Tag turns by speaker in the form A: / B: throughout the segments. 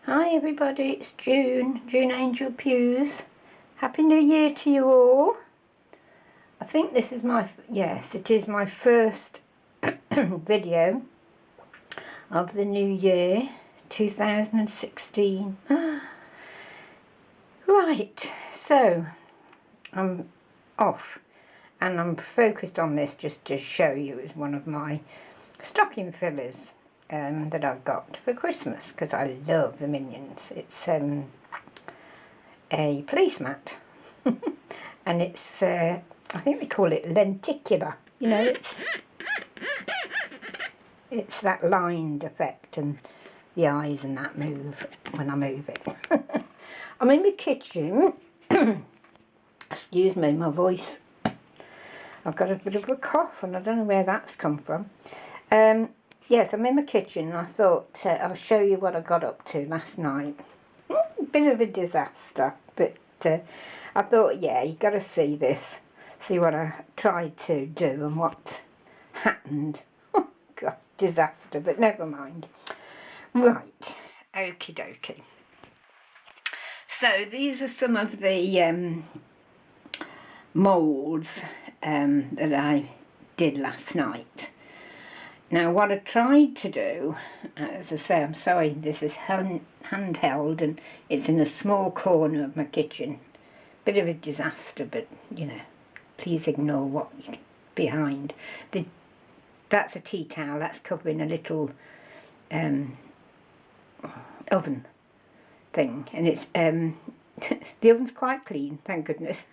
A: Hi everybody, it's June Angel Pews. Happy New Year to you all. I think this is it is my first video of the new year, 2016. Right, so I'm off and I'm focused on this just to show you as one of my stocking fillers that I got for Christmas, because I love the Minions. It's a placemat and it's I think they call it lenticular, you know, it's that lined effect and the eyes and that move when I move it. I'm in the kitchen. Excuse me, my voice, I've got a bit of a cough and I don't know where that's come from. Yes, I'm in the kitchen and I thought I'll show you what I got up to last night. Bit of a disaster, but I thought, yeah, you got to see this, see what I tried to do and what happened. Oh God, disaster, but never mind. Right, okie dokie. So these are some of the moulds that I did last night. Now what I tried to do, as I say, I'm sorry, this is handheld and it's in a small corner of my kitchen. Bit of a disaster, but you know, please ignore what's behind. That's a tea towel, that's covering a little oven thing, and it's the oven's quite clean, thank goodness.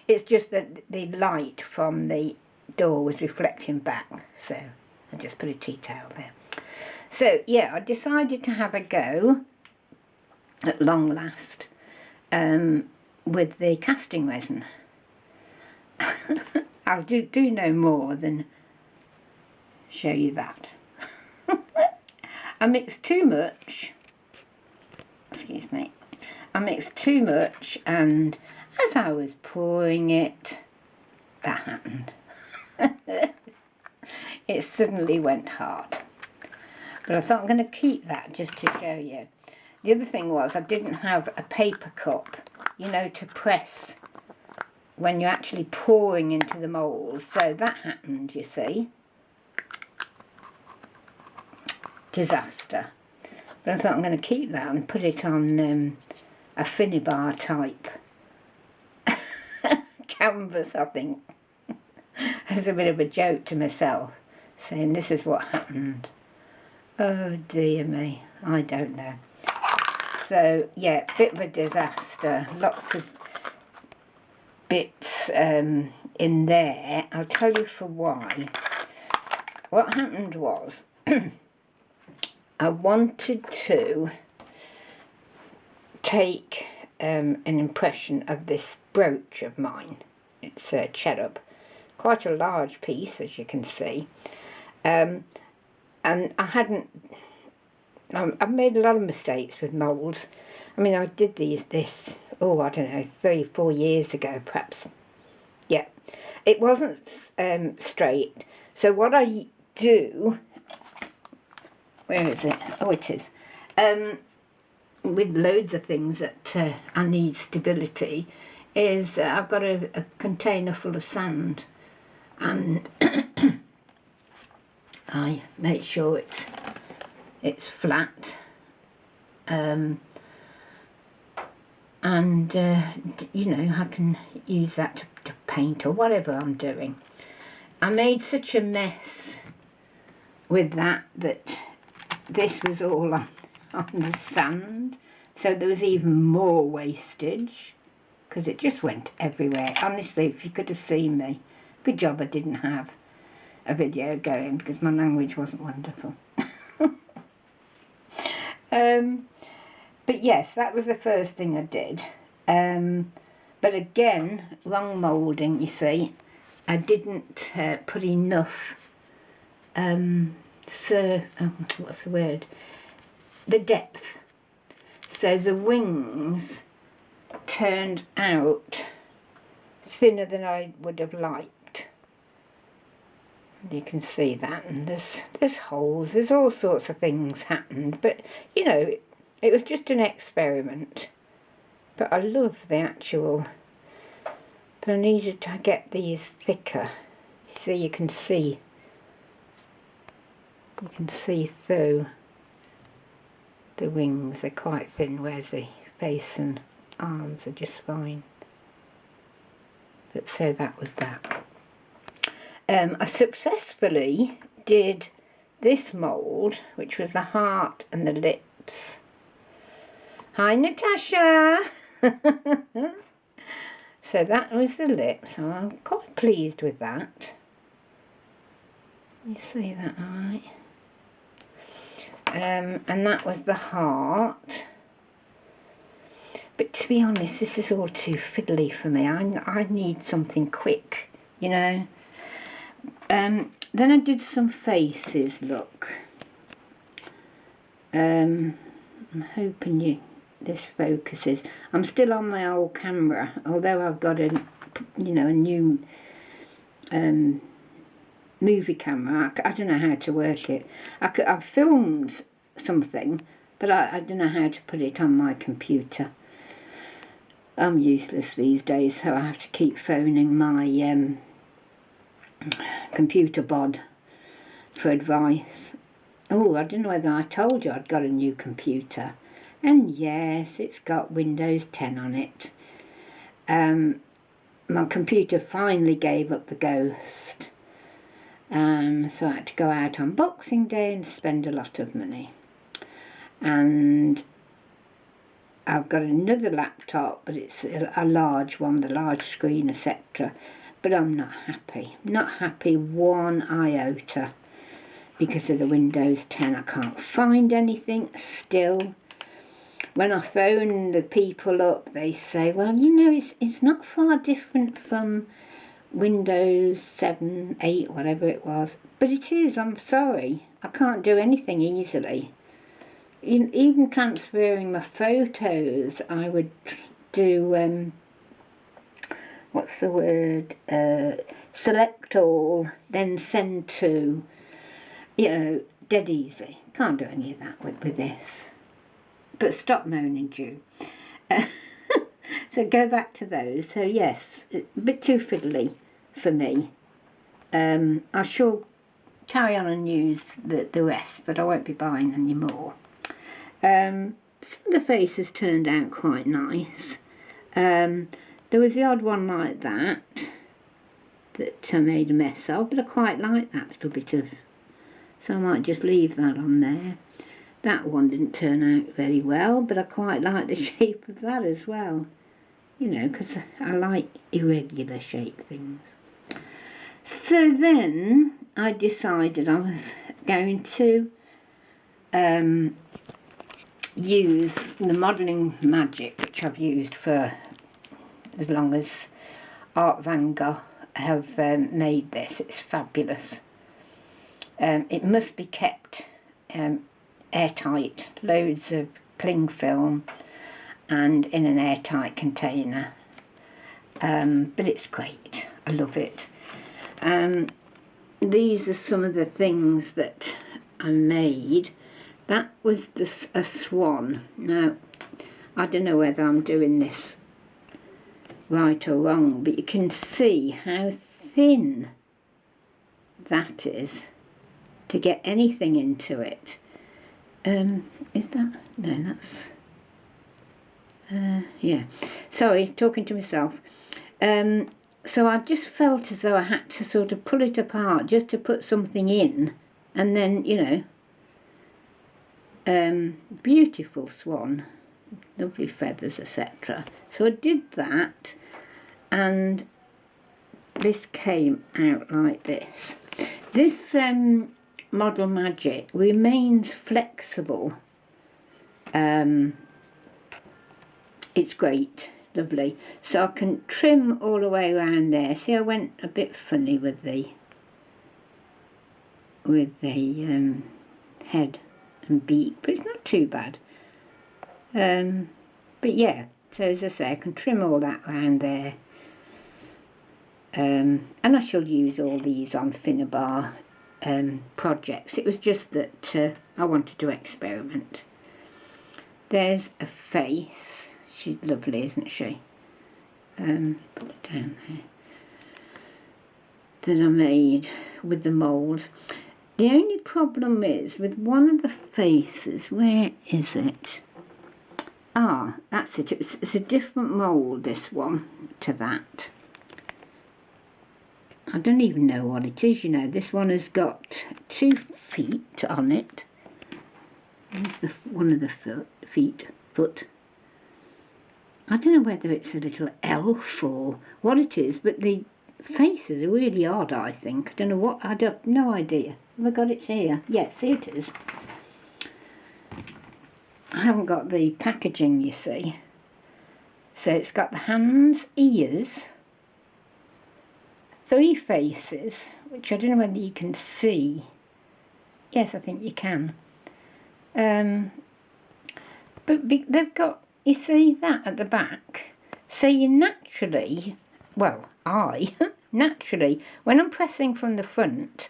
A: It's just that the light from the door was reflecting back, so I just put a tea towel there. So yeah, I decided to have a go at long last with the casting resin. I'll do no more than show you that. I mixed too much, excuse me, I mixed too much, and as I was pouring it, that happened. It suddenly went hard. But I thought I'm going to keep that just to show you. The other thing was I didn't have a paper cup, you know, to press when you're actually pouring into the mould. So that happened, you see. Disaster. But I thought I'm going to keep that and put it on a Finibar type canvas, I think. As a bit of a joke to myself, saying this is what happened. Oh dear me, I don't know. So yeah, bit of a disaster, lots of bits in there. I'll tell you for why. What happened was I wanted to take an impression of this brooch of mine. It's a cherub, quite a large piece, as you can see. And I've made a lot of mistakes with moulds. I mean, I did this, oh, I don't know, 3-4 years ago, perhaps. Yeah, it wasn't straight. So what I do, where is it? Oh, it is. With loads of things that I need stability, is I've got a container full of sand, and I make sure it's flat, and you know, I can use that to paint or whatever I'm doing. I made such a mess with that this was all on the sand, so there was even more wastage because it just went everywhere. Honestly, if you could have seen me, good job I didn't have a video going because my language wasn't wonderful. But yes, that was the first thing I did. But again, wrong moulding, you see. I didn't put enough, what's the word? The depth. So the wings turned out thinner than I would have liked. You can see that, and there's holes, there's all sorts of things happened, but you know, It was just an experiment, but I love the actual, but I needed to get these thicker so you can see through the wings. They're quite thin, whereas the face and arms are just fine. But so that was that. I successfully did this mould, which was the heart and the lips. Hi Natasha! So that was the lips, so I'm quite pleased with that. You see that alright? And that was the heart. But to be honest, this is all too fiddly for me. I need something quick, you know. Then I did some faces, look. I'm hoping this focuses. I'm still on my old camera, although I've got a new movie camera. I don't know how to work it. I've filmed something, but I don't know how to put it on my computer. I'm useless these days, so I have to keep phoning my computer bod for advice. Oh, I don't know whether I told you I'd got a new computer. And yes, it's got Windows 10 on it. My computer finally gave up the ghost. So I had to go out on Boxing Day and spend a lot of money. And I've got another laptop, but it's a large one, the large screen, etc. But I'm not happy. Not happy one iota because of the Windows 10. I can't find anything still. When I phone the people up, they say, well, you know, it's not far different from Windows 7, 8, whatever it was. But it is, I'm sorry. I can't do anything easily. Even transferring my photos, I would do, what's the word, select all, then send to, you know, dead easy. Can't do any of that with this. But stop moaning, Jew. So go back to those. So yes, a bit too fiddly for me. I shall carry on and use the rest, but I won't be buying any more. Some of the faces turned out quite nice. There was the odd one like that I made a mess of, but I quite like that little bit of, so I might just leave that on there. That one didn't turn out very well, but I quite like the shape of that as well. You know, because I like irregular shaped things. So then I decided I was going to use the modelling magic, which I've used for as long as Art Van Gogh have made this. It's fabulous. It must be kept airtight, loads of cling film and in an airtight container. But it's great. I love it. These are some of the things that I made. That was a swan. Now, I don't know whether I'm doing this right or wrong, but you can see how thin that is to get anything into it. Is that? No, that's... yeah. Sorry, talking to myself. So I just felt as though I had to sort of pull it apart just to put something in, and then, you know, beautiful swan, lovely feathers, etc. So I did that, and this came out like this. This Model Magic remains flexible. It's great, lovely. So I can trim all the way around there. See, I went a bit funny with the head and beak, but it's not too bad. But yeah, so as I say, I can trim all that around there. And I shall use all these on Finnabar projects. It was just that I wanted to experiment. there's a face. She's lovely, isn't she? Put it down there. That I made with the mould. The only problem is with one of the faces, where is it? Ah, that's it. It's a different mould, this one, to that. I don't even know what it is, you know. This one has got 2 feet on it. There's one of the foot. I don't know whether it's a little elf or what it is, but the faces are really odd, I think. I don't know what, no idea. Have I got it here? Yes, here it is. I haven't got the packaging, you see. So it's got the hands, ears, 3 faces, which I don't know whether you can see. Yes, I think you can. But they've got, you see that at the back. So you naturally, well, naturally, when I'm pressing from the front,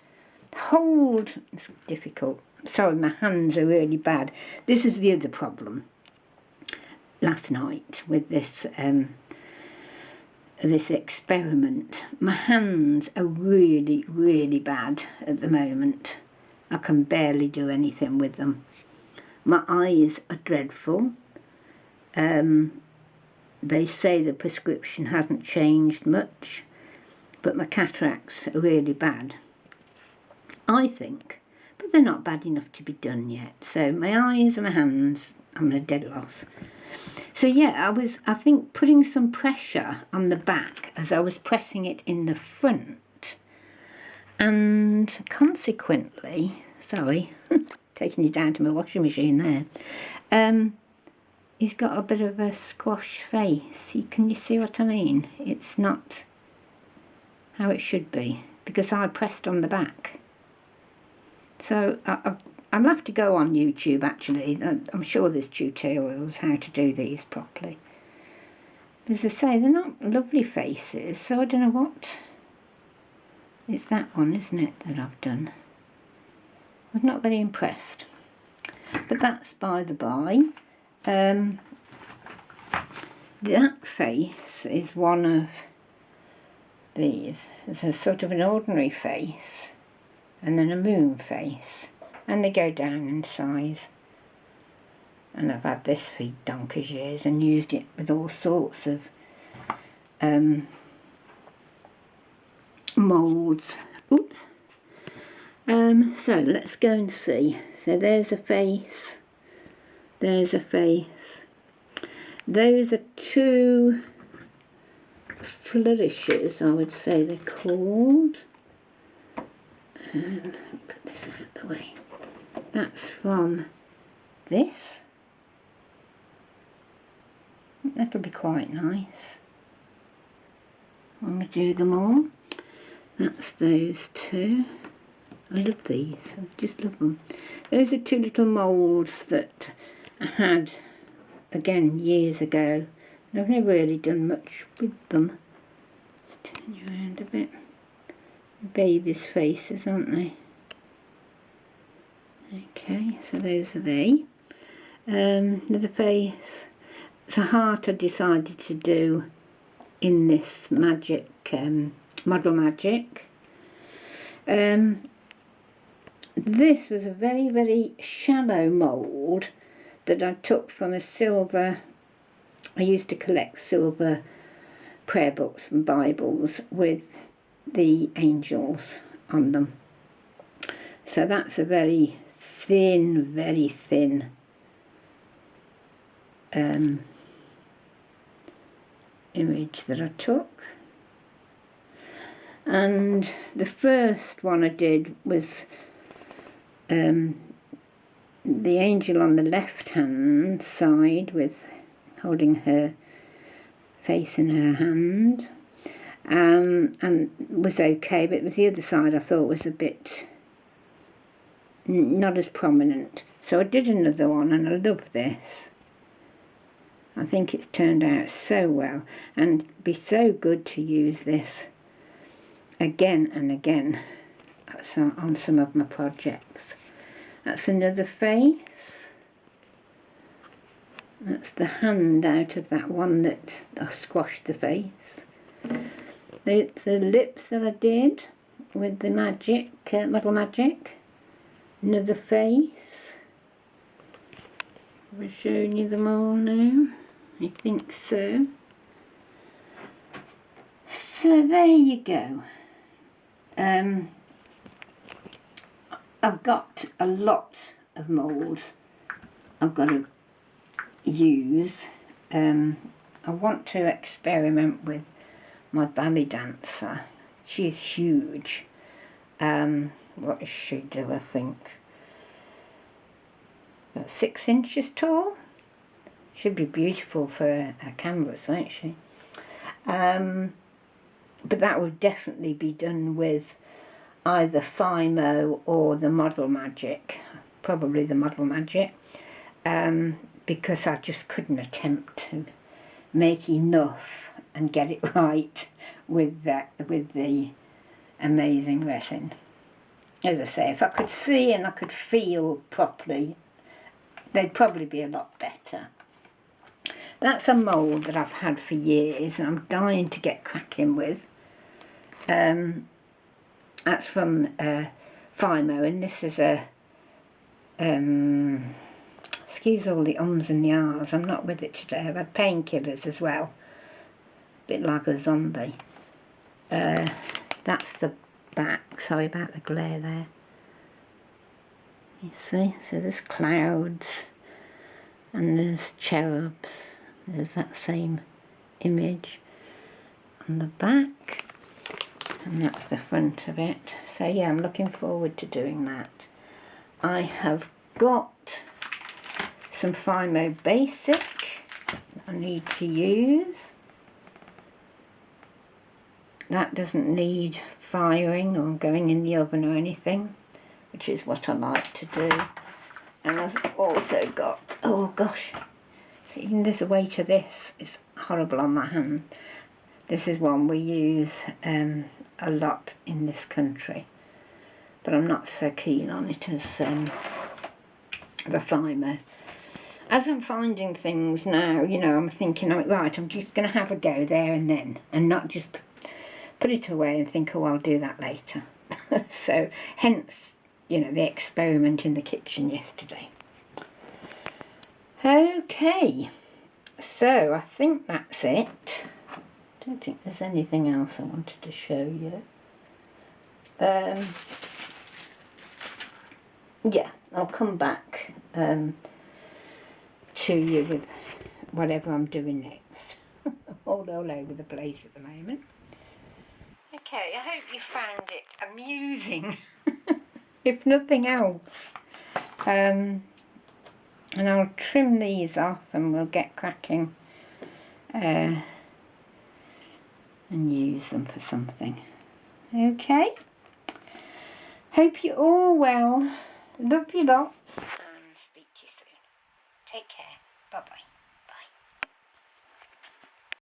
A: hold, it's difficult. Sorry, my hands are really bad. This is the other problem. Last night with this this experiment, my hands are really, really bad at the moment. I can barely do anything with them. My eyes are dreadful. They say the prescription hasn't changed much, but my cataracts are really bad, I think. But they're not bad enough to be done yet. So my eyes and my hands, I'm at a dead loss. So yeah, I think putting some pressure on the back as I was pressing it in the front, and consequently, sorry, taking you down to my washing machine there, he's got a bit of a squash face. Can you see what I mean? It's not how it should be, because I pressed on the back. So I'll have to go on YouTube, actually. I'm sure there's tutorials how to do these properly. As I say, they're not lovely faces, so I don't know what. It's that one, isn't it, that I've done. I was not very impressed. But that's by the by. That face is one of these. It's a sort of an ordinary face, and then a moon face, and they go down in size. And I've had this for donkey's years and used it with all sorts of moulds. Oops. So let's go and see. So there's a face, there's a face. Those are 2 flourishes, I would say they're called. And put this out of the way. That's from this. That'll be quite nice when we do them all. That's those 2. I love these, I just love them. Those are 2 little moulds that I had, again, years ago. And I've never really done much with them. Let's turn you around a bit. Babies' faces, aren't they? Okay, so those are they. Another face. It's a heart I decided to do in this magic, Model Magic. This was a very, very shallow mould that I took from a silver. I used to collect silver prayer books and Bibles with the angels on them. So that's a very thin image that I took. And the first one I did was the angel on the left hand side with holding her face in her hand, and was okay, but it was the other side I thought was a bit not as prominent. So I did another one, and I love this. I think it's turned out so well, and it'd be so good to use this again and again on some of my projects. That's another face. That's the hand out of that one that I squashed the face. It's the lips that I did with the magic, Model Magic. Another face. We're showing you them all now. I think so. So there you go. I've got a lot of moulds I've got to use. I want to experiment with my ballet dancer. She's huge. What does she do, I think? About 6 inches tall. Should be beautiful for a canvas, won't she? But that would definitely be done with either Fimo or the Model Magic. Probably the Model Magic. Because I just couldn't attempt to make enough and get it right with the amazing resin. As I say, if I could see and I could feel properly, they'd probably be a lot better. That's a mould that I've had for years and I'm dying to get cracking with. That's from Fimo, and this is a excuse all the ums and the ahs, I'm not with it today. I've had painkillers as well, a bit like a zombie. That's the back, sorry about the glare there. You see, so there's clouds and there's cherubs. There's that same image on the back, and that's the front of it. So yeah, I'm looking forward to doing that. I have got some Fimo Basic I need to use. That doesn't need firing or going in the oven or anything, which is what I like to do. And I've also got, oh gosh, see, even the weight of this is horrible on my hand. This is one we use a lot in this country, but I'm not so keen on it as the Fimo. As I'm finding things now, you know, I'm thinking, right, I'm just going to have a go there and then, and not just put it away and think, oh, I'll do that later. So, hence, you know, the experiment in the kitchen yesterday. Okay, so I think that's it. I don't think there's anything else I wanted to show you. Yeah, I'll come back to you with whatever I'm doing next. all over the place at the moment. Okay, I hope you found it amusing, if nothing else. And I'll trim these off and we'll get cracking and use them for something. Okay, hope you're all well. Love you lots and speak to you soon. Take care. Bye bye.